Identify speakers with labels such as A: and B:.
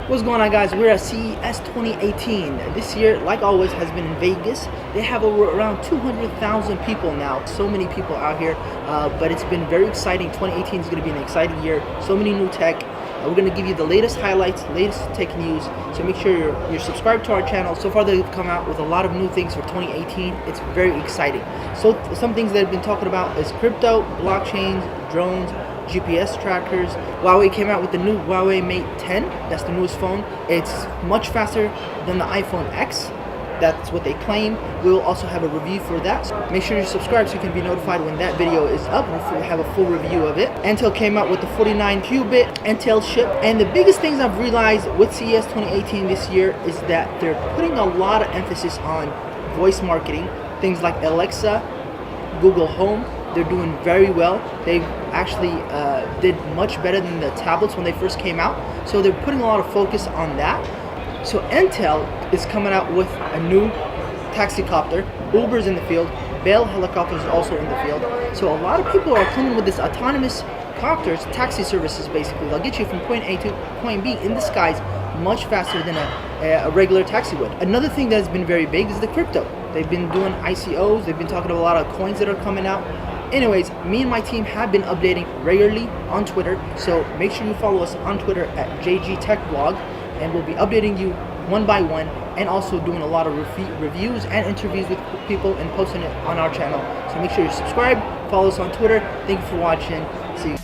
A: What's going on, guys? We're at CES 2018. This year, like always, has been in Vegas. They have around 200,000 people now. So many people out here, but it's been very exciting. 2018 is going to be an exciting year. So many new tech. We're going to give you the latest highlights, latest tech news. So make sure you're subscribed to our channel. So far, they've come out with a lot of new things for 2018. It's very exciting. So some things they've been talking about is crypto, blockchains, drones, GPS trackers. Huawei came out with the new Huawei Mate 10. That's the newest phone. It's much faster than the iPhone X. That's what they claim. We'll also have a review for that. So make sure you subscribe so you can be notified when that video is up. We'll have a full review of it. Intel came out with the 49-qubit Intel chip. And the biggest things I've realized with CES 2018 this year is that they're putting a lot of emphasis on voice marketing. Things like Alexa, Google Home. They're doing very well. They actually did much better than the tablets when they first came out. So they're putting a lot of focus on that. So Intel is coming out with a new taxicopter. Uber's in the field. Bell Helicopters is also in the field. So a lot of people are coming with this autonomous copters, taxi services basically. They'll get you from point A to point B in the skies much faster than a regular taxi would. Another thing that has been very big is the crypto. They've been doing ICOs. They've been talking about a lot of coins that are coming out. Anyways, me and my team have been updating regularly on Twitter, so make sure you follow us on Twitter at JGTechBlog, and we'll be updating you one by one, and also doing a lot of reviews and interviews with people and posting it on our channel. So make sure you subscribe, follow us on Twitter. Thank you for watching. See you.